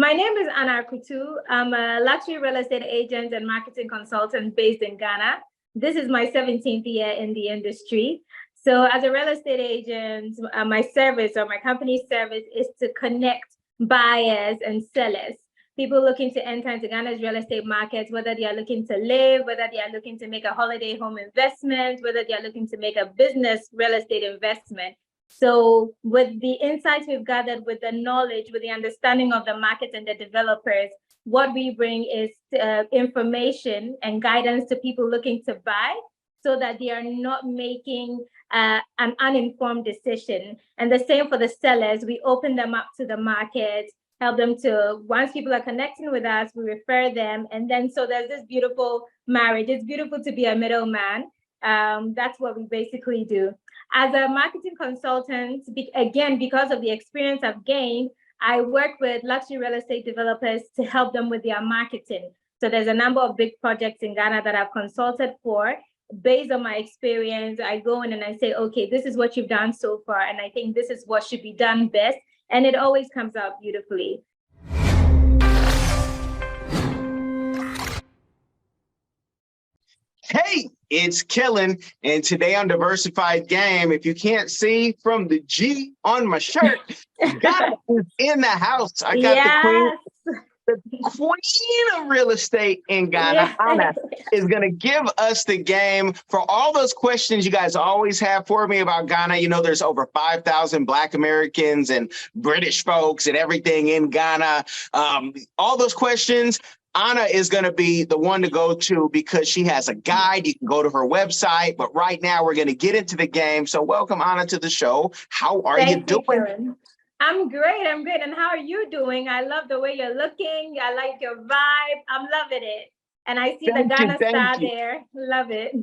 My name is Ana Arkutu. I'm a luxury real estate agent and marketing consultant based in Ghana. This is my 17th year in the industry. So as a real estate agent, my service or my company's service is to connect buyers and sellers, people looking to enter into Ghana's real estate market, whether they are looking to live, whether they are looking to make a holiday home investment, whether they are looking to make a business real estate investment. So with the insights we've gathered, with the knowledge, with the understanding of the market and the developers, what we bring is information and guidance to people looking to buy so that they are not making an uninformed decision. And the same for the sellers. We open them up to the market, help them to, once people are connecting with us, we refer them. And then so there's this beautiful marriage. It's beautiful to be a middleman. That's what we basically do. As a marketing consultant, again, because of the experience I've gained, I work with luxury real estate developers to help them with their marketing. So there's a number of big projects in Ghana that I've consulted for. Based on my experience, I go in and I say, okay, this is what you've done so far, and I think this is what should be done best. And it always comes out beautifully. Hey, it's Kellen, and today on Diversified Game, if you can't see from the G on my shirt, God is in the house. I got the queen of real estate in Ghana. Ana is going to give us the game for all those questions you guys always have for me about Ghana. You know, there's over 5,000 Black Americans and British folks and everything in Ghana. All those questions, Ana is going to be the one to go to because she has a guide. You can go to her website. But right now, we're going to get into the game. So welcome, Ana, to the show. How are you doing? Karen. I'm great. I'm great. And how are you doing? I love the way you're looking. I like your vibe. I'm loving it. And I see the Ghana star there. Love it.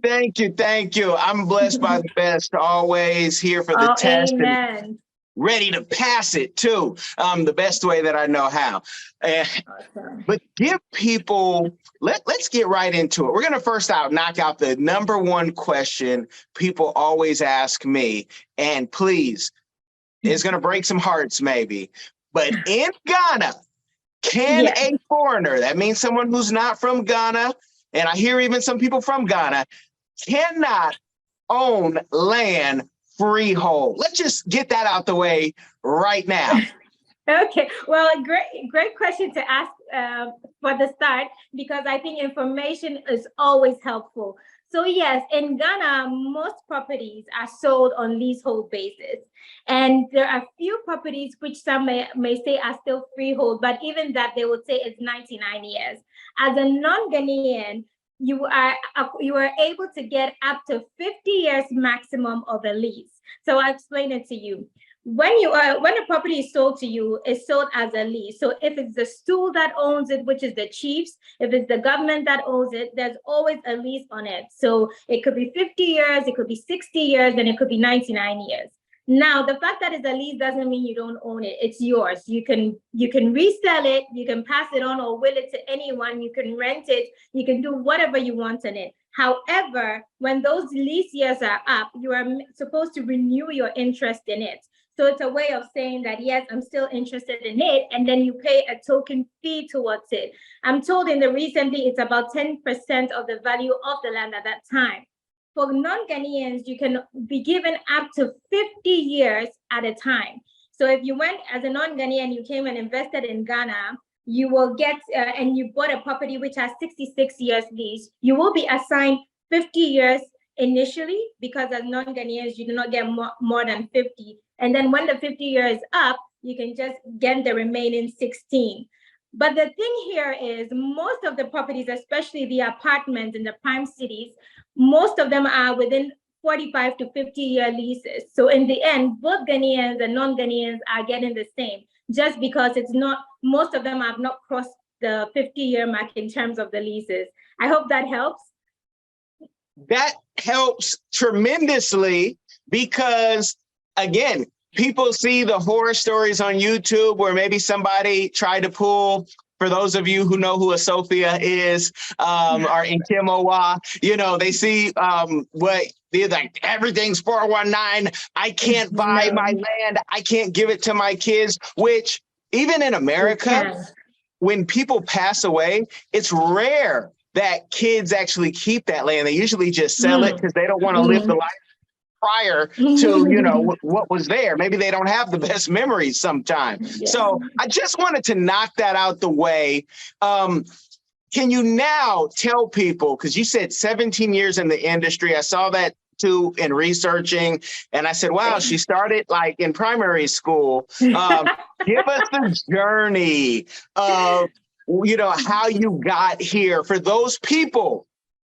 Thank you. Thank you. I'm blessed by the best, always here for the test. Amen. And ready to pass it too, the best way that I know how. Awesome. But give people, let's get right into it. We're going to first knock out the number one question people always ask me. And please, it's going to break some hearts maybe. But in Ghana, can a foreigner, that means someone who's not from Ghana, and I hear even some people from Ghana, cannot own land freehold? Let's just get that out the way right now. Okay, well, great question to ask for the start, because I think information is always helpful. So yes, in Ghana, most properties are sold on leasehold basis. And there are few properties which some may say are still freehold, but even that they would say it's 99 years. As a non-Ghanaian, you are able to get up to 50 years maximum of a lease. So I'll explain it to you. When a property is sold to you, it's sold as a lease. So if it's the stool that owns it, which is the chiefs, if it's the government that owns it, there's always a lease on it. So it could be 50 years, it could be 60 years, and it could be 99 years. Now, the fact that it's a lease doesn't mean you don't own it. It's yours. You can resell it, you can pass it on or will it to anyone, you can rent it, you can do whatever you want on it. However, when those lease years are up, you are supposed to renew your interest in it. So it's a way of saying that, yes, I'm still interested in it, and then you pay a token fee towards it. I'm told in the recently, it's about 10% of the value of the land at that time. For non-Ghanaians, you can be given up to 50 years at a time. So if you went as a non-Ghanaian, you came and invested in Ghana, you will get, and you bought a property which has 66 years lease, you will be assigned 50 years initially, because as non-Ghanaians, you do not get more than 50. And then when the 50 years is up, you can just get the remaining 16. But the thing here is most of the properties, especially the apartments in the prime cities, most of them are within 45 to 50-year leases. So in the end, both Ghanaians and non-Ghanaians are getting the same, just because it's not, most of them have not crossed the 50-year mark in terms of the leases. I hope that helps. That helps tremendously because, again, people see the horror stories on YouTube where maybe somebody tried to pull, for those of you who know who a Sophia is, or in Kimowa, you know, they see what they're like, everything's 419. I can't buy my land. I can't give it to my kids, which Even in America, when people pass away, it's rare that kids actually keep that land. They usually just sell it because they don't want to live the life prior to, you know, what was there. Maybe they don't have the best memories sometimes. Yeah. So I just wanted to knock that out the way. Can you now tell people, because you said 17 years in the industry, I saw that too in researching, and I said, wow, she started like in primary school. Give us the journey of, you know, how you got here for those people,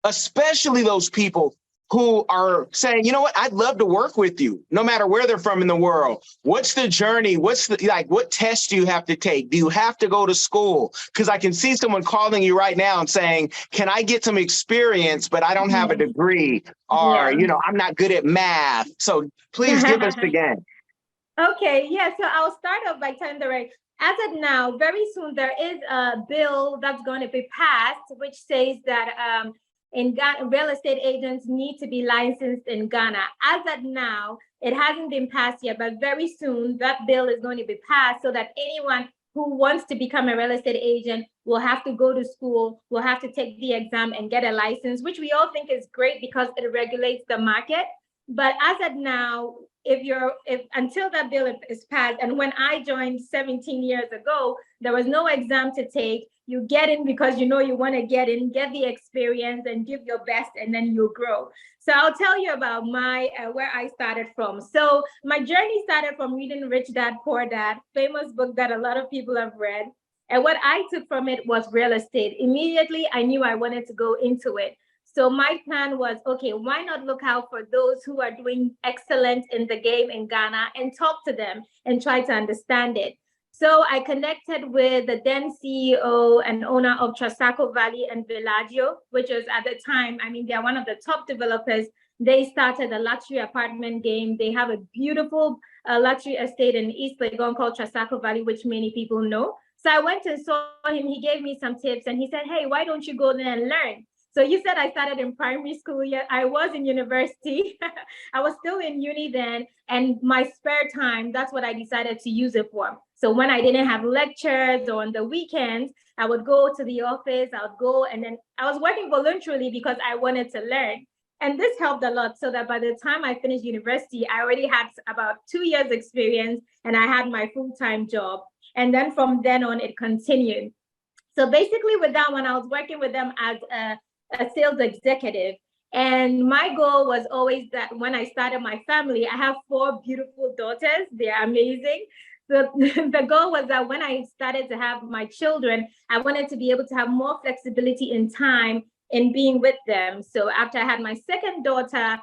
especially those people who are saying, you know what, I'd love to work with you, no matter where they're from in the world. What's the journey? What's the, like, what tests do you have to take? Do you have to go to school? Because I can see someone calling you right now and saying, can I get some experience, but I don't have a degree, or, you know, I'm not good at math. So please give us the game. Okay, yeah, so I'll start off by telling the right. As of now, very soon there is a bill that's going to be passed, which says that in Ghana, real estate agents need to be licensed in Ghana. As of now, it hasn't been passed yet, but very soon that bill is going to be passed so that anyone who wants to become a real estate agent will have to go to school, will have to take the exam and get a license, which we all think is great because it regulates the market. But as of now, if until that bill is passed, and when I joined 17 years ago, there was no exam to take. You get in because you know you want to get in, get the experience, and give your best, and then you'll grow. So I'll tell you about my where I started from. So my journey started from reading Rich Dad Poor Dad, famous book that a lot of people have read. And what I took from it was real estate. Immediately, I knew I wanted to go into it. So my plan was, okay, why not look out for those who are doing excellent in the game in Ghana and talk to them and try to understand it. So I connected with the then CEO and owner of Trasaco Valley and Villaggio, which was at the time, I mean, they're one of the top developers. They started a luxury apartment game. They have a beautiful luxury estate in East Legon called Trasaco Valley, which many people know. So I went and saw him. He gave me some tips and he said, hey, why don't you go there and learn? So you said I started in primary school. Yeah, I was in university. I was still in uni then. And my spare time, that's what I decided to use it for. So when I didn't have lectures or on the weekends, I would go to the office, I would go, and then I was working voluntarily because I wanted to learn. And this helped a lot so that by the time I finished university, I already had about 2 years experience and I had my full-time job. And then from then on, it continued. So basically with that one, I was working with them as a sales executive. And my goal was always that when I started my family, I have 4 beautiful daughters. They're amazing. So the goal was that when I started to have my children, I wanted to be able to have more flexibility in time in being with them. So after I had my second daughter,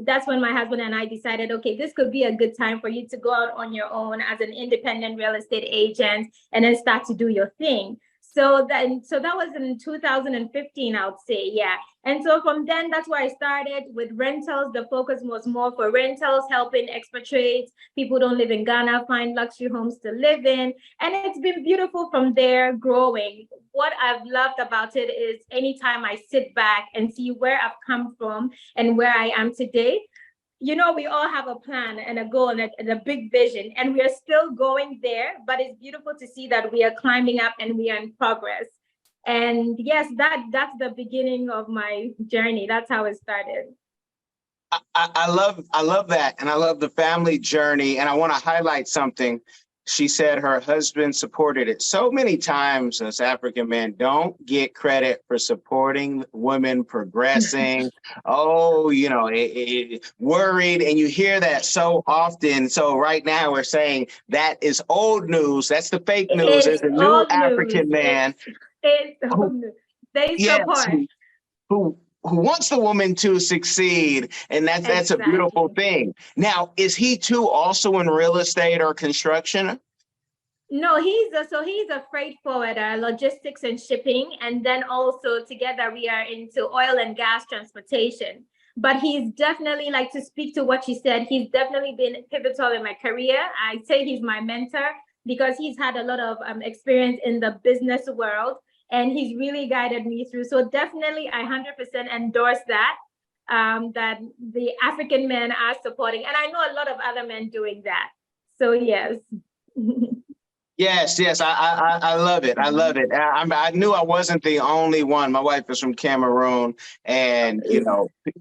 that's when my husband and I decided, okay, this could be a good time for you to go out on your own as an independent real estate agent and then start to do your thing. So that was in 2015, I would say, yeah. And so from then, that's where I started with rentals. The focus was more for rentals, helping expatriates, people who don't live in Ghana, find luxury homes to live in. And it's been beautiful from there, growing. What I've loved about it is anytime I sit back and see where I've come from and where I am today, you know, we all have a plan and a goal and a big vision, and we are still going there, but it's beautiful to see that we are climbing up and we are in progress. And yes, that's the beginning of my journey. That's how it started. I love that. And I love the family journey. And I want to highlight something. She said her husband supported it. So many times as African men don't get credit for supporting women progressing. Oh, you know, worried. And you hear that so often. So right now we're saying that is old news. That's the fake news. There's a new African man. It's old news. They support. Yes, who wants the woman to succeed, and that's a beautiful thing. Now, is he too also in real estate or construction? No, he's a freight forwarder, logistics and shipping, and then also together we are into oil and gas transportation. But he's definitely, like, to speak to what you said, he's definitely been pivotal in my career. I say he's my mentor because he's had a lot of experience in the business world. And he's really guided me through. So definitely, I 100% endorse that, that the African men are supporting. And I know a lot of other men doing that. So yes. Yes, yes, I love it. I love it. I knew I wasn't the only one. My wife is from Cameroon, and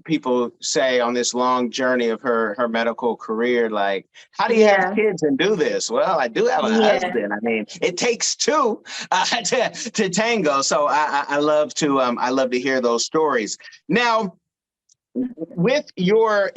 people say on this long journey of her medical career, like, how do you have Yeah. kids and do this? Well, I do have a Yeah. husband. I mean, it takes two to tango. So I love to hear those stories. Now, with your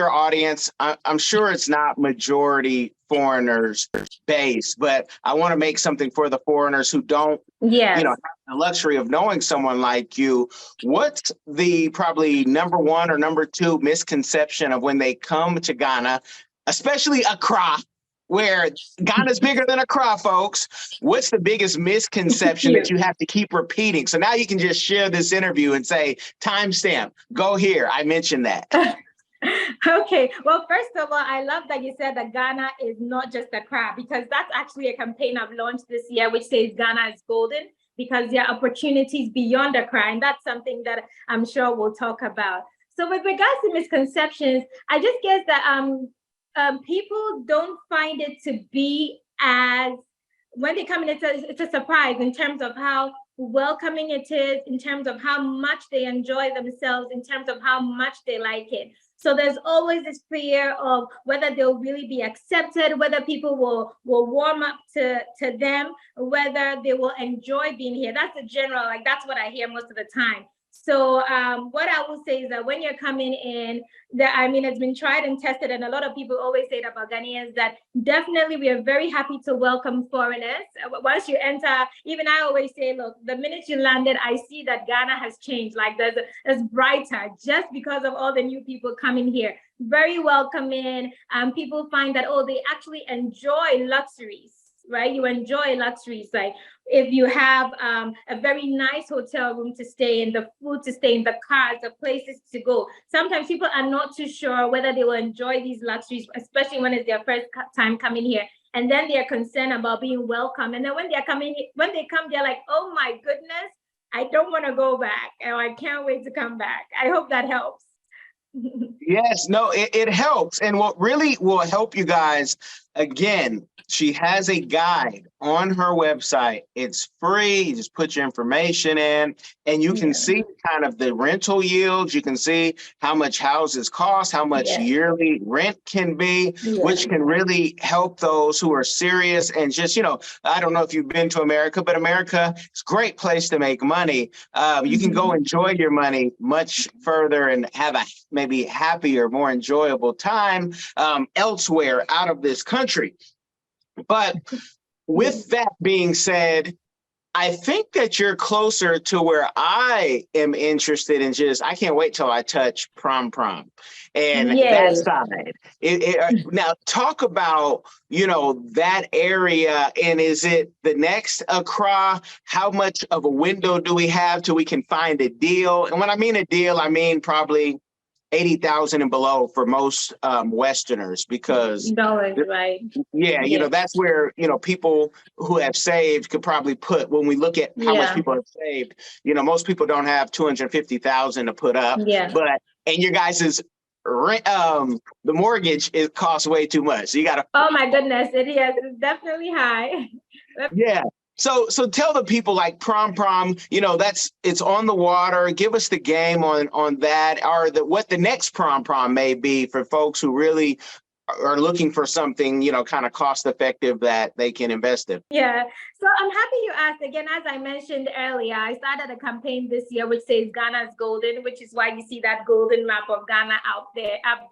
audience, I'm sure it's not majority foreigners based, but I want to make something for the foreigners who don't Yes. have the luxury of knowing someone like you. What's the probably number one or number two misconception of when they come to Ghana, especially Accra, where Ghana's bigger than Accra, folks? What's the biggest misconception that you have to keep repeating? So now you can just share this interview and say, timestamp, go here. I mentioned that. Okay. Well, first of all, I love that you said that Ghana is not just Accra, because that's actually a campaign I've launched this year, which says Ghana is golden, because there are opportunities beyond Accra. And that's something that I'm sure we'll talk about. So with regards to misconceptions, I just guess that people don't find it to be as, when they come in, it's a surprise in terms of how welcoming it is, in terms of how much they enjoy themselves, in terms of how much they like it. So there's always this fear of whether they'll really be accepted, whether people will warm up to them, whether they will enjoy being here. That's the general, like, that's what I hear most of the time. So what I will say is that when you're coming in, it's been tried and tested, and a lot of people always say about Ghanaians that definitely we are very happy to welcome foreigners. Once you enter, even I always say, look, the minute you landed, I see that Ghana has changed. Like, there's brighter just because of all the new people coming here. Very welcoming. People find that, they actually enjoy luxuries. Right? You enjoy luxuries. Like, if you have a very nice hotel room to stay in, the food to stay in, the cars, the places to go. Sometimes people are not too sure whether they will enjoy these luxuries, especially when it's their first time coming here. And then they're concerned about being welcome. And then when they come, they're like, oh my goodness, I don't want to go back. Or I can't wait to come back. I hope that helps. Yes, no, it helps. And what really will help you guys, again, she has a guide on her website. It's free. You just put your information in and you can see kind of the rental yields. You can see how much houses cost, how much yearly rent can be, which can really help those who are serious. And just, I don't know if you've been to America, but America is a great place to make money. You can go enjoy your money much further and have a maybe happier, more enjoyable time elsewhere out of this country. But with that being said, I think that you're closer to where I am interested in. I can't wait till I touch Prampram and that side. Now talk about, that area, and is it the next Accra? How much of a window do we have till we can find a deal? And when I mean a deal, I mean probably 80,000 and below for most Westerners, because dollars, right? That's where people who have saved could probably put. When we look at how much people have saved, most people don't have 250,000 to put up. And your guys' rent, the mortgage, it costs way too much. So you got to. Oh my goodness, it's definitely high. Yeah. So tell the people, like Prampram, it's on the water. Give us the game on that, or what the next Prampram may be for folks who really are looking for something, kind of cost effective that they can invest in. Yeah. So I'm happy you asked. Again, as I mentioned earlier, I started a campaign this year which says Ghana's golden, which is why you see that golden map of Ghana up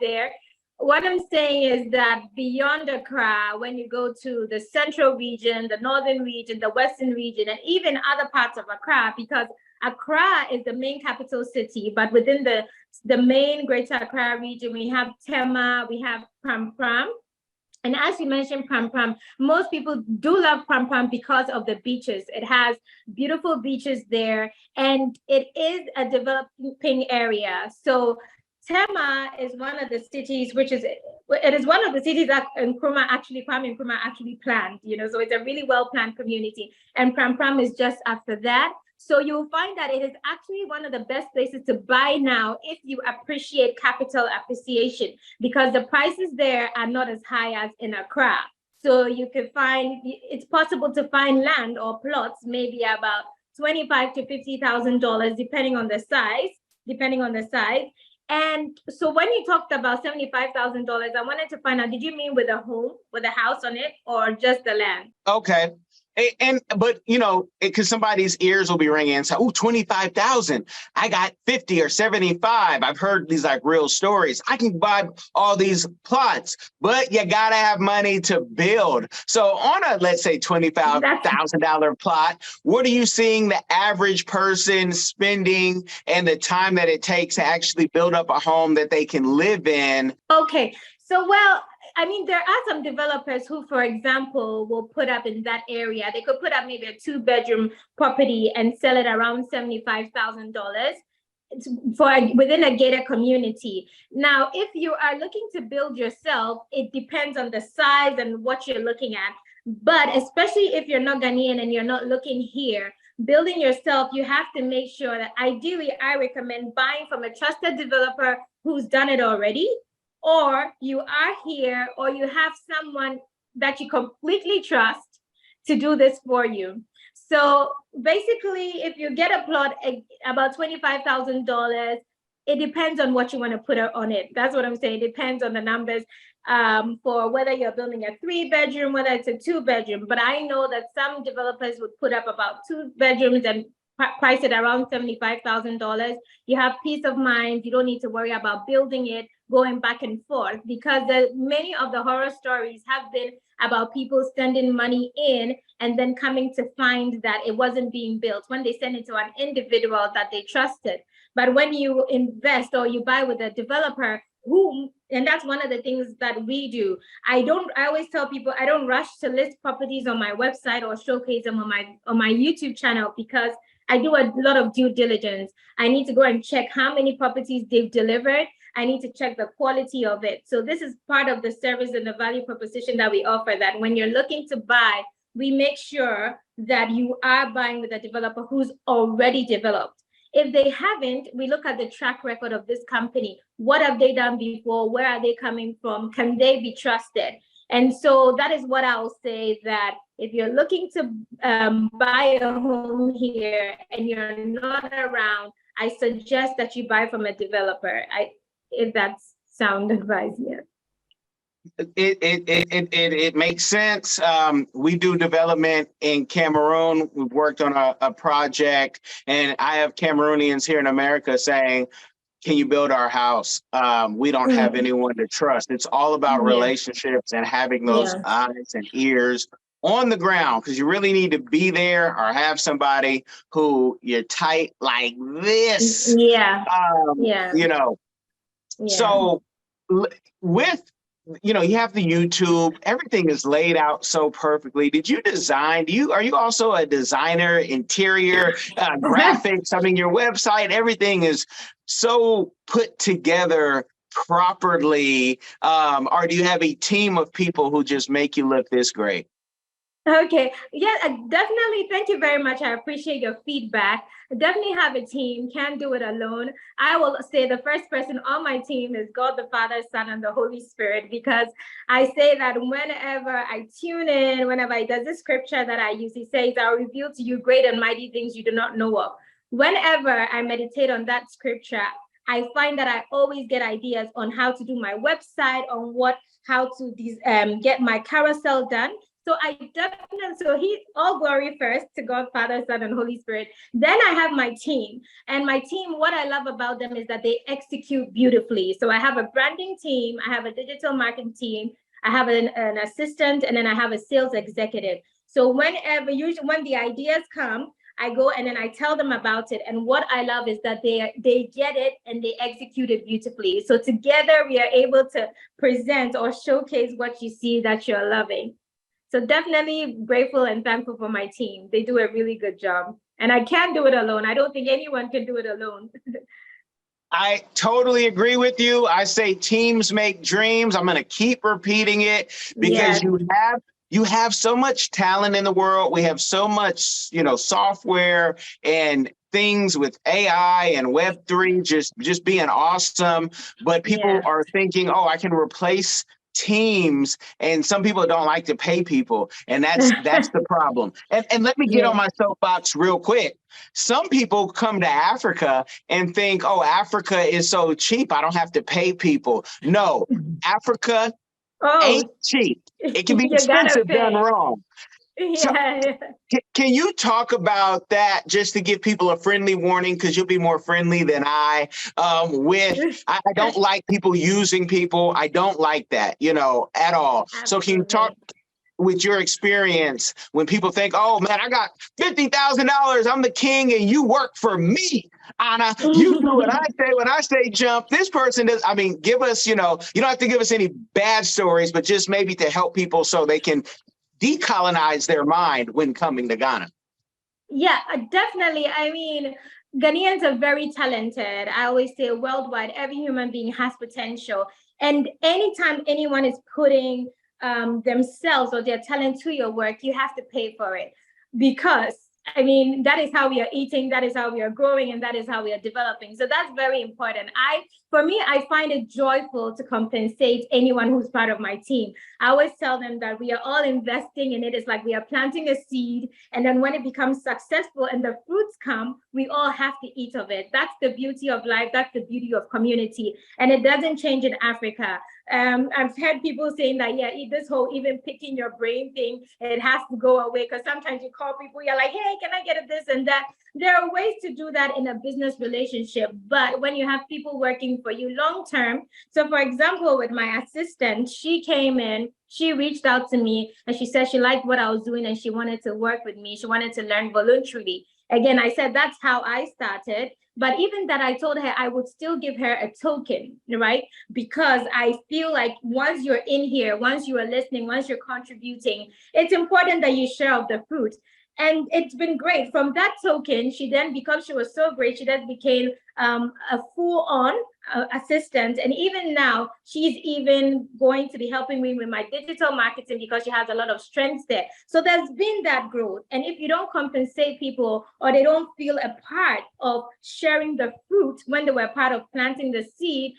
there. What I'm saying is that beyond Accra, when you go to the central region, the northern region, the western region, and even other parts of Accra, because Accra is the main capital city, but within the main Greater Accra region, we have Tema, we have Prampram. And as you mentioned, Prampram, most people do love Prampram because of the beaches. It has beautiful beaches there, and it is a developing area. So Tema is one of the cities, it is one of the cities that Kwame Nkrumah actually planned, so it's a really well-planned community. And Prampram is just after that. So you'll find that it is actually one of the best places to buy now if you appreciate capital appreciation, because the prices there are not as high as in Accra. So you could find, it's possible to find land or plots, maybe about $25,000 to $50,000, depending on the size. And so when you talked about $75,000, I wanted to find out, did you mean with a home, with a house on it, or just the land? Okay. But because somebody's ears will be ringing and say, "Oh, 25,000. I got 50 or 75. I've heard these like real stories. I can buy all these plots, but you gotta have money to build." So on a, let's say, $25,000 plot, what are you seeing the average person spending and the time that it takes to actually build up a home that they can live in? Okay. So, well, I mean, there are some developers who, for example, will put up in that area. They could put up maybe a 2-bedroom property and sell it around $75,000 for within a gated community. Now, if you are looking to build yourself, it depends on the size and what you're looking at. But especially if you're not Ghanaian and you're not looking here, building yourself, you have to make sure that ideally, I recommend buying from a trusted developer who's done it already, or you are here, or you have someone that you completely trust to do this for you. So basically, if you get a plot about $25,000, it depends on what you want to put on it. That's what I'm saying. It depends on the numbers for whether you're building a 3-bedroom, whether it's a 2-bedroom. But I know that some developers would put up about 2 bedrooms and price it around $75,000. You have peace of mind. You don't need to worry about building it, going back and forth, because many of the horror stories have been about people sending money in and then coming to find that it wasn't being built when they send it to an individual that they trusted. But when you invest or you buy with a developer and that's one of the things that we do. I always tell people I don't rush to list properties on my website or showcase them on my YouTube channel, because I do a lot of due diligence. I need to go and check how many properties they've delivered. I need to check the quality of it. So this is part of the service and the value proposition that we offer, that when you're looking to buy, we make sure that you are buying with a developer who's already developed. If they haven't, we look at the track record of this company. What have they done before? Where are they coming from? Can they be trusted? And so that is what I'll say, that if you're looking to buy a home here and you're not around, I suggest that you buy from a developer. If that's sound advice, yeah. It makes sense. We do development in Cameroon. We've worked on a project, and I have Cameroonians here in America saying, "Can you build our house? We don't have anyone to trust." It's all about relationships and having those eyes and ears on the ground, because you really need to be there or have somebody who you're tight like this. So with, you have the YouTube, everything is laid out so perfectly. Did you design? Are you also a designer, interior, graphics? I mean, your website, everything is so put together properly. Or do you have a team of people who just make you look this great? Okay. Yeah, definitely. Thank you very much. I appreciate your feedback. I definitely have a team. Can't do it alone. I will say the first person on my team is God, the Father, Son, and the Holy Spirit, because I say that whenever I tune in, whenever there's a scripture that I use, he says, "I'll reveal to you great and mighty things you do not know of." Whenever I meditate on that scripture, I find that I always get ideas on how to do my website, on how to get my carousel done. So all glory first to God, Father, Son, and Holy Spirit. Then I have my team. And my team, what I love about them is that they execute beautifully. So I have a branding team, I have a digital marketing team, I have an assistant, and then I have a sales executive. So when the ideas come, I go and then I tell them about it. And what I love is that they get it and they execute it beautifully. So together we are able to present or showcase what you see that you're loving. So definitely grateful and thankful for my team. They do a really good job. And I can't do it alone. I don't think anyone can do it alone. I totally agree with you. I say teams make dreams. I'm going to keep repeating it, because you have so much talent in the world. We have so much, software and things with AI and Web3 just being awesome. But people are thinking, "Oh, I can replace teams, and some people don't like to pay people, and that's the problem. And let me get on my soapbox real quick. Some people come to Africa and think, oh, Africa is so cheap, I don't have to pay people. No, Africa ain't cheap. It can be expensive done wrong. So, can you talk about that, just to give people a friendly warning, because you'll be more friendly than I don't like people using people. I don't like that, at all. Absolutely. So can you talk with your experience when people think, oh man, I got $50,000, I'm the king and you work for me, Ana, you do what I say when I say jump. This person does. I mean, give us, you don't have to give us any bad stories, but just maybe to help people so they can decolonize their mind when coming to Ghana. Yeah, definitely. I mean, Ghanaians are very talented. I always say worldwide, every human being has potential. And anytime anyone is putting themselves or their talent to your work, you have to pay for it. Because, I mean, that is how we are eating, that is how we are growing, and that is how we are developing. So that's very important. For me, I find it joyful to compensate anyone who's part of my team. I always tell them that we are all investing in it. It's like we are planting a seed, and then when it becomes successful and the fruits come, we all have to eat of it. That's the beauty of life. That's the beauty of community. And it doesn't change in Africa. I've heard people saying that, this whole even picking your brain thing, it has to go away, because sometimes you call people, you're like, hey, can I get this and that? There are ways to do that in a business relationship, but when you have people working for you long term. So for example, with my assistant, she came in, she reached out to me and she said she liked what I was doing and she wanted to work with me. She wanted to learn voluntarily. Again, I said, that's how I started. But even that, I told her I would still give her a token, right? Because I feel like once you're in here, once you are listening, once you're contributing, it's important that you share of the fruit. And it's been great. From that token, she then, because she was so great, she then became a full-on assistant. And even now, she's even going to be helping me with my digital marketing because she has a lot of strengths there. So there's been that growth. And if you don't compensate people, or they don't feel a part of sharing the fruit when they were part of planting the seed,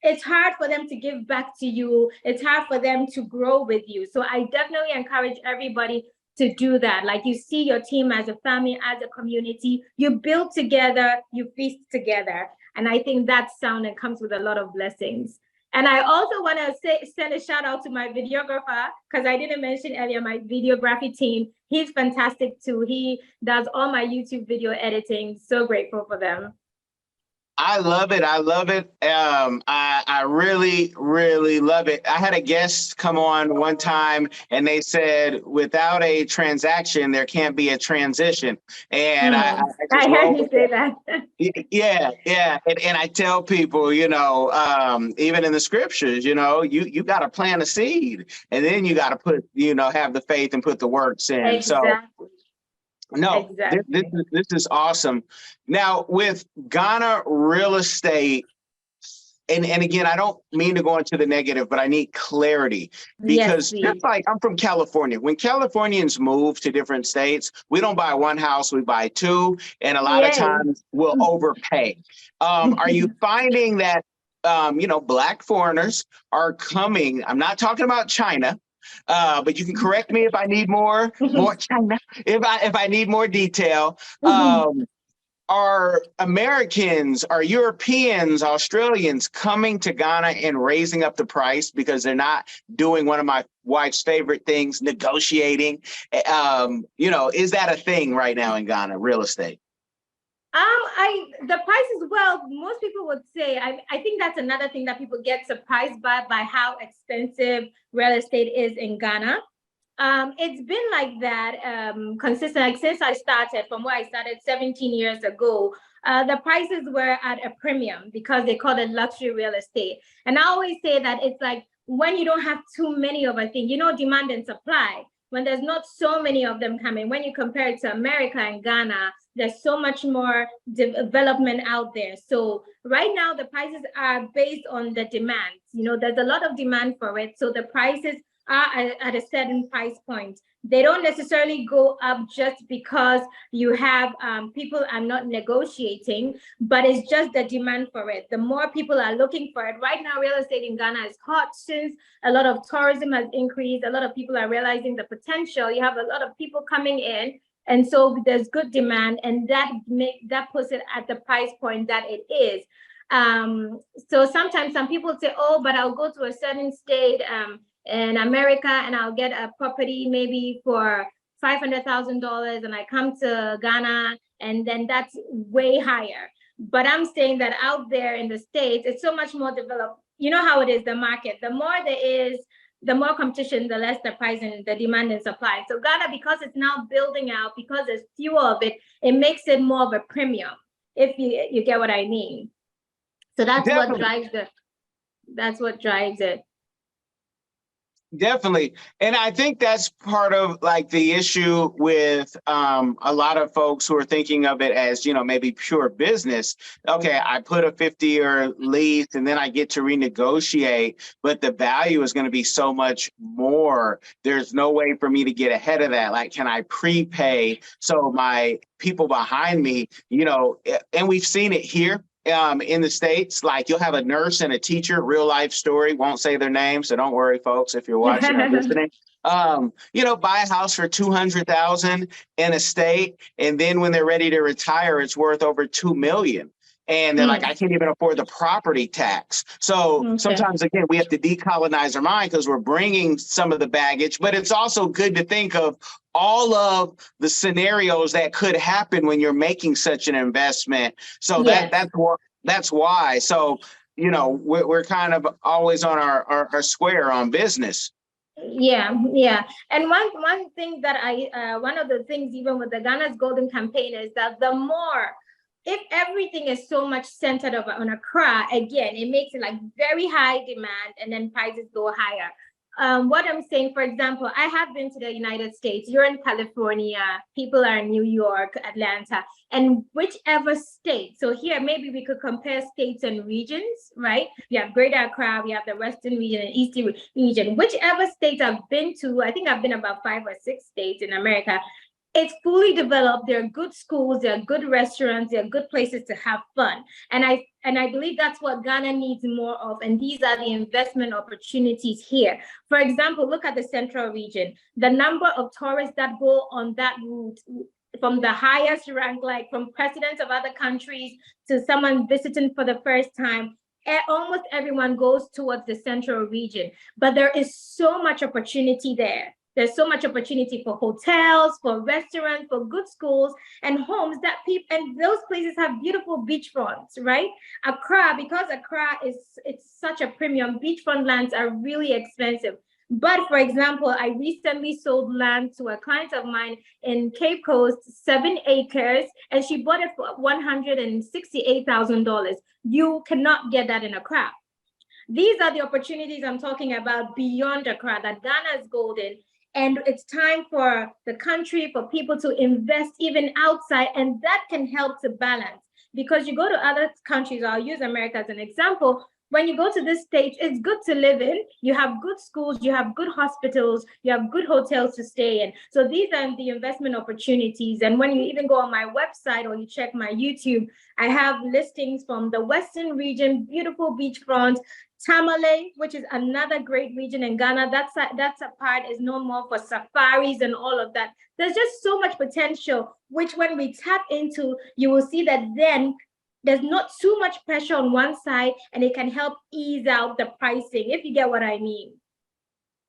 it's hard for them to give back to you. It's hard for them to grow with you. So I definitely encourage everybody to do that. Like, you see your team as a family, as a community, you build together, you feast together. And I think that's sound and comes with a lot of blessings. And I also want to send a shout out to my videographer, because I didn't mention earlier, my videography team. He's fantastic too. He does all my YouTube video editing. So grateful for them. I love it. I love it. I really, really love it. I had a guest come on one time and they said, without a transaction, there can't be a transition. And I heard you say that. Yeah. And I tell people, even in the scriptures, you got to plant a seed, and then you got to put, have the faith and put the works in. Exactly. So no, exactly. This is awesome. Now, with Ghana real estate, and again, I don't mean to go into the negative, but I need clarity, because just like I'm from California, when Californians move to different states, we don't buy one house, we buy two, and a lot of times we'll overpay. Are you finding that, Black foreigners are coming? I'm not talking about China. But you can correct me if I need more China, if I need more detail. Are Americans, are Europeans, Australians coming to Ghana and raising up the price because they're not doing one of my wife's favorite things, negotiating? Is that a thing right now in Ghana, real estate? The prices, well, most people would say, I think that's another thing that people get surprised by how expensive real estate is in Ghana. It's been like that consistent, like since I started, from where I started 17 years ago, the prices were at a premium because they call it luxury real estate. And I always say that it's like when you don't have too many of a thing, demand and supply. When there's not so many of them coming, when you compare it to America and Ghana, there's so much more development out there. So right now, the prices are based on the demand. There's a lot of demand for it. So the prices are at a certain price point. They don't necessarily go up just because you have people are not negotiating, but it's just the demand for it. The more people are looking for it. Right now, real estate in Ghana is hot since a lot of tourism has increased. A lot of people are realizing the potential. You have a lot of people coming in. And so there's good demand, and that puts it at the price point that it is. So sometimes some people say, oh, but I'll go to a certain state in America and I'll get a property maybe for $500,000, and I come to Ghana and then that's way higher. But I'm saying that out there in the States, it's so much more developed. You know how it is, the market. The more there is, the more competition, the less the price and the demand and supply. So Ghana, because it's now building out, because there's fewer of it, it makes it more of a premium, if you get what I mean. So that's what drives it. Definitely. And I think that's part of like the issue with a lot of folks who are thinking of it as, maybe pure business. Okay, I put a 50-year lease and then I get to renegotiate, but the value is going to be so much more. There's no way for me to get ahead of that. Like, can I prepay so my people behind me, and we've seen it here. In the States, like you'll have a nurse and a teacher, real life story, won't say their name. So don't worry, folks, if you're watching or listening, buy a house for $200,000 in a state. And then when they're ready to retire, it's worth over $2 million. And they're like, I can't even afford the property tax. So sometimes, again, we have to decolonize our mind because we're bringing some of the baggage, but it's also good to think of all of the scenarios that could happen when you're making such an investment. So that's why. So, we're kind of always on our square on business. Yeah. And one thing that one of the things even with the Ghana's Golden Campaign is that if everything is so much centered on Accra, again, it makes it like very high demand and then prices go higher. What I'm saying, for example, I have been to the United States. You're in California, people are in New York, Atlanta, and whichever state. So here, maybe we could compare states and regions, right? We have Greater Accra, we have the Western region and Eastern region. Whichever state I've been to, I think I've been about 5 or 6 states in America. It's fully developed. There are good schools, there are good restaurants, there are good places to have fun. And I believe that's what Ghana needs more of. And these are the investment opportunities here. For example, look at the central region. The number of tourists that go on that route, from the highest rank, like from presidents of other countries to someone visiting for the first time, almost everyone goes towards the central region. But there is so much opportunity there. There's so much opportunity for hotels, for restaurants, for good schools and homes that and those places have beautiful beachfronts, right? Accra, because Accra it's such a premium, beachfront lands are really expensive. But for example, I recently sold land to a client of mine in Cape Coast, 7 acres, and she bought it for $168,000. You cannot get that in Accra. These are the opportunities I'm talking about beyond Accra, that Ghana is golden. And it's time for the country, for people to invest even outside, and that can help to balance. Because you go to other countries, I'll use America as an example. When you go to this state, it's good to live in. You have good schools, you have good hospitals, you have good hotels to stay in. So these are the investment opportunities. And when you even go on my website or you check my YouTube, I have listings from the Western region, beautiful beachfront, Tamale, which is another great region in Ghana. That's a part is known more for safaris and all of that. There's just so much potential, which when we tap into, you will see that then there's not too much pressure on one side and it can help ease out the pricing, if you get what I mean.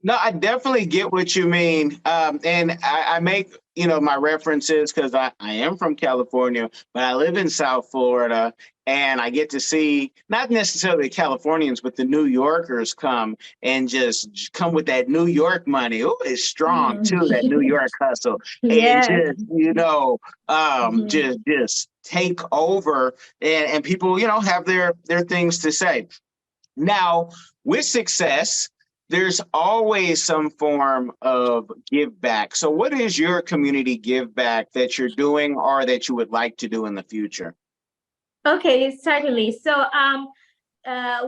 No, I definitely get what you mean. And I make, my references because I am from California, but I live in South Florida, and I get to see not necessarily Californians, but the New Yorkers come and just come with that New York money. Oh, it's strong too, that New York hustle. Yes. And just take over, and people, have their things to say. Now, with success, there's always some form of give back. So what is your community give back that you're doing or that you would like to do in the future? Okay, certainly. So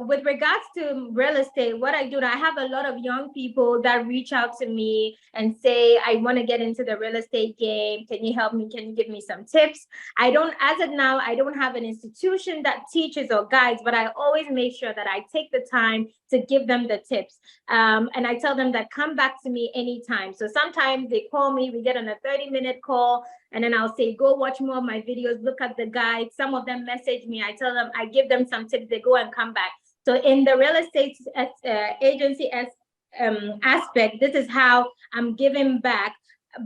with regards to real estate, what I do, I have a lot of young people that reach out to me and say, I want to get into the real estate game. Can you help me? Can you give me some tips? As of now, I don't have an institution that teaches or guides, but I always make sure that I take the time to give them the tips. And I tell them that come back to me anytime. So sometimes they call me, we get on a 30-minute call, and then I'll say, go watch more of my videos, look at the guides. Some of them message me. I tell them, I give them some tips. They go and come back. So in the real estate agency aspect, this is how I'm giving back,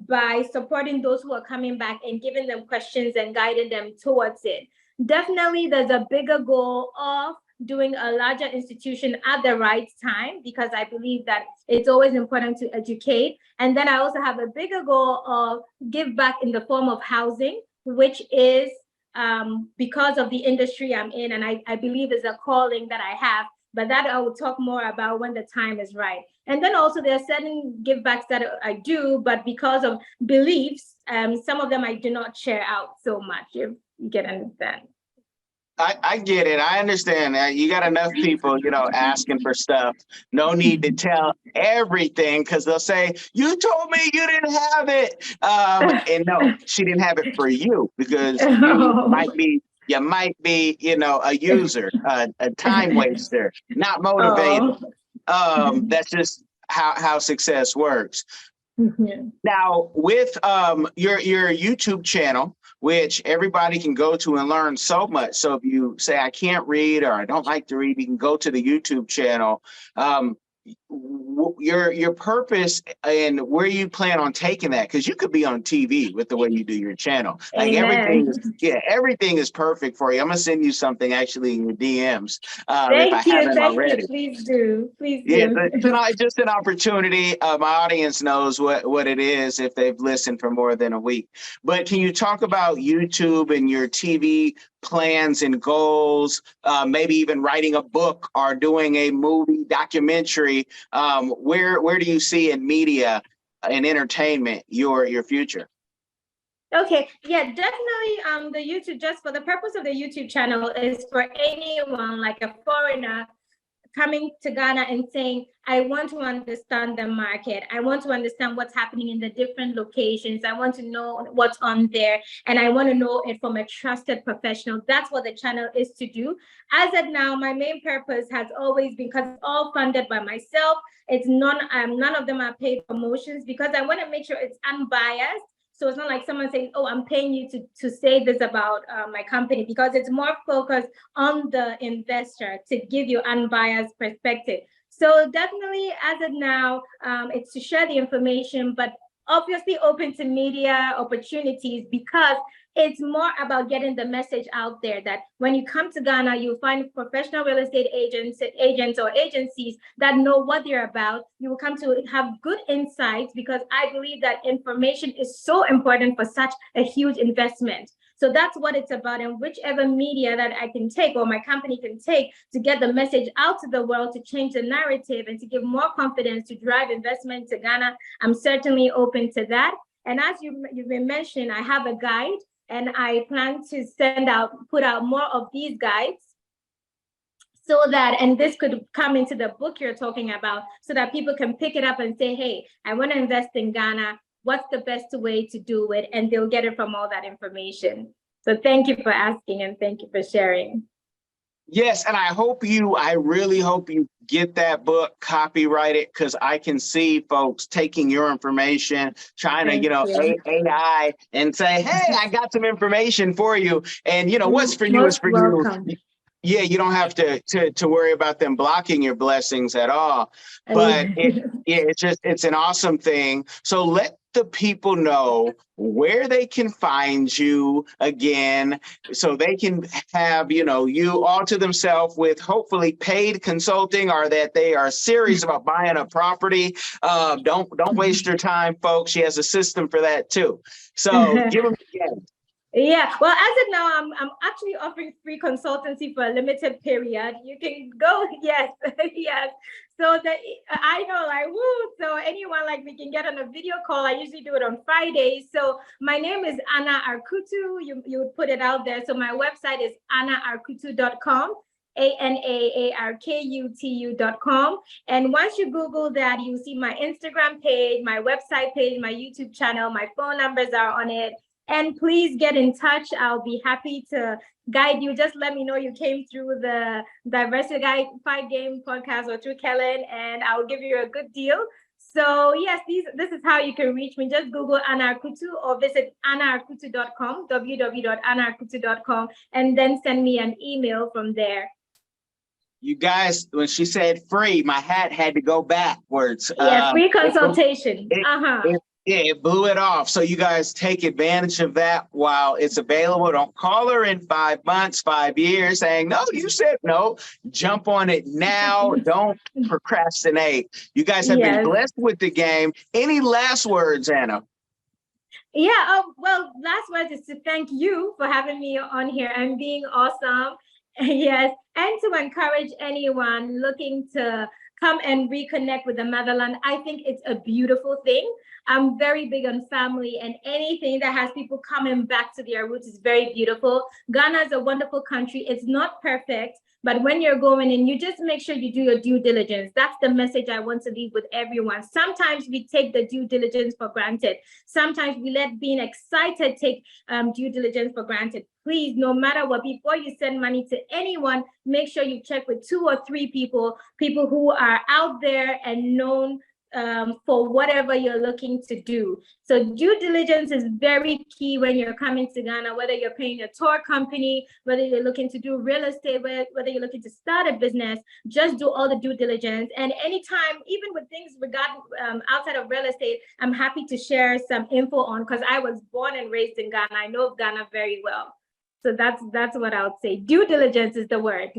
by supporting those who are coming back and giving them questions and guiding them towards it. Definitely, there's a bigger goal of doing a larger institution at the right time, because I believe that it's always important to educate. And then I also have a bigger goal of give back in the form of housing, which is because of the industry I'm in, and I believe is a calling that I have, but that I will talk more about when the time is right. And then also there are certain give backs that I do, but because of beliefs, some of them I do not share out so much, if you can understand. I get it. I understand that. You got enough people, asking for stuff. No need to tell everything, because they'll say, you told me you didn't have it. And no, she didn't have it for you, because you might be, a user, a time waster, not motivated. That's just how success works. Now, with your YouTube channel, which everybody can go to and learn so much. So if you say, I can't read or I don't like to read, you can go to the YouTube channel. Your purpose and where you plan on taking that, because you could be on TV with the way you do your channel. Like everything is perfect for you. I'm gonna send you something actually in your DMs if I haven't already. Please do. Yeah, but just an opportunity. My audience knows what it is if they've listened for more than a week. But can you talk about YouTube and your TV plans and goals, maybe even writing a book or doing a movie documentary? Where do you see in media and entertainment your future? Okay, yeah, definitely. The YouTube, just for the purpose of the YouTube channel, is for anyone, like a foreigner coming to Ghana and saying, I want to understand the market. I want to understand what's happening in the different locations. I want to know what's on there, and I want to know it from a trusted professional. That's what the channel is to do. As of now, my main purpose has always been, because it's all funded by myself. It's none of them are paid promotions, because I want to make sure it's unbiased. So it's not like someone saying, oh, I'm paying you to say this about my company, because it's more focused on the investor to give you unbiased perspective. So definitely, as of now, it's to share the information, but obviously open to media opportunities, because it's more about getting the message out there that when you come to Ghana, you'll find professional real estate agents or agencies that know what they're about. You will come to have good insights, because I believe that information is so important for such a huge investment. So that's what it's about. And whichever media that I can take or my company can take to get the message out to the world, to change the narrative and to give more confidence to drive investment to Ghana, I'm certainly open to that. And as you've been mentioning, I have a guide, and I plan to put out more of these guides, so that, and this could come into the book you're talking about, so that people can pick it up and say, hey, I want to invest in Ghana. What's the best way to do it? And they'll get it from all that information. So thank you for asking, and thank you for sharing. Yes, and I really hope you get that book, copyright it, because I can see folks taking your information, trying to, AI and say, hey, I got some information for you. And, what's for you is for you. Yeah, you don't have to worry about them blocking your blessings at all. But it's an awesome thing. So let the people know where they can find you again, so they can have, you all to themselves with hopefully paid consulting, or that they are serious about buying a property. Don't waste your time, folks. She has a system for that too. So give them again. Yeah, well, as of now, I'm actually offering free consultancy for a limited period. You can go, yes. So that I know, like, woo. So anyone, like, we can get on a video call. I usually do it on Fridays. So my name is Ana Arkutu. You would put it out there. So my website is anaarkutu.com. ANAARKUTU.com. And once you Google that, you'll see my Instagram page, my website page, my YouTube channel, my phone numbers are on it. And please get in touch. I'll be happy to guide you. Just let me know you came through the Diversified Game podcast or through Kellen, and I'll give you a good deal. So yes, this is how you can reach me. Just Google Ana Arkutu or visit anaarkutu.com, www.anaarkutu.com, and then send me an email from there. You guys, when she said free, my hat had to go backwards. Yeah, free consultation. It blew it off. So you guys take advantage of that while it's available. Don't call her in 5 months, 5 years saying, no, you said no. Jump on it now. Don't procrastinate. You guys have been blessed with the game. Any last words, Ana? Yeah, well, last words is to thank you for having me on here and being awesome. Yes, and to encourage anyone looking to come and reconnect with the motherland. I think it's a beautiful thing. I'm very big on family, and anything that has people coming back to their roots is very beautiful. Ghana is a wonderful country. It's not perfect, but when you're going in, you just make sure you do your due diligence. That's the message I want to leave with everyone. Sometimes we take the due diligence for granted. Sometimes we let being excited take due diligence for granted. Please, no matter what, before you send money to anyone, make sure you check with 2 or 3 people who are out there and known for whatever you're looking to do. So due diligence is very key when you're coming to Ghana, whether you're paying a tour company, whether you're looking to do real estate, whether you're looking to start a business, just do all the due diligence. And anytime, even with things regarding outside of real estate, I'm happy to share some info on, because I was born and raised in Ghana. I know Ghana very well. So that's what I would say. Due diligence is the word.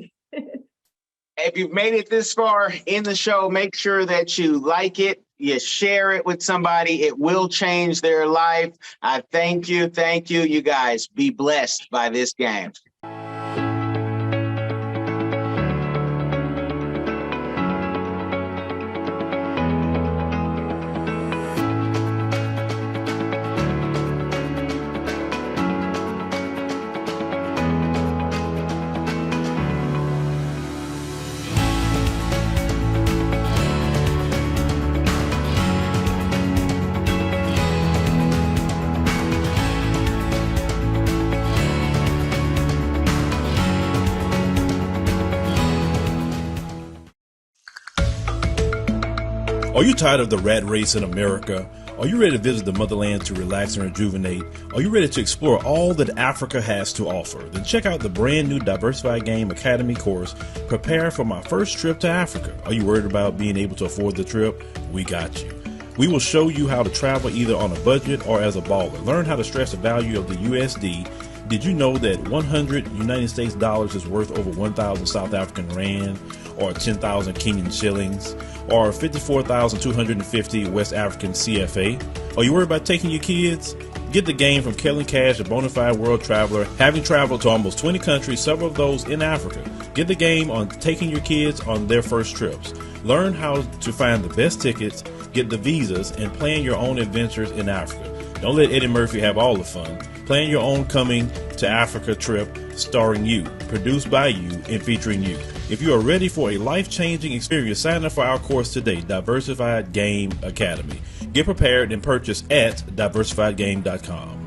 If you've made it this far in the show, make sure that you like it, you share it with somebody. It will change their life. I thank you. Thank you. You guys be blessed by this game. Are you tired of the rat race in America? Are you ready to visit the motherland to relax and rejuvenate? Are you ready to explore all that Africa has to offer? Then check out the brand new Diversified Game Academy course, Prepare for My First Trip to Africa. Are you worried about being able to afford the trip? We got you. We will show you how to travel either on a budget or as a baller. Learn how to stress the value of the USD. Did you know that 100 United States dollars is worth over 1,000 South African rand, or 10,000 Kenyan shillings, or 54,250 West African CFA? Are you worried about taking your kids? Get the game from Kellen Cash, a bona fide world traveler, having traveled to almost 20 countries, several of those in Africa. Get the game on taking your kids on their first trips. Learn how to find the best tickets, get the visas, and plan your own adventures in Africa. Don't let Eddie Murphy have all the fun. Plan your own coming to Africa trip starring you, produced by you, and featuring you. If you are ready for a life-changing experience, sign up for our course today, Diversified Game Academy. Get prepared and purchase at diversifiedgame.com.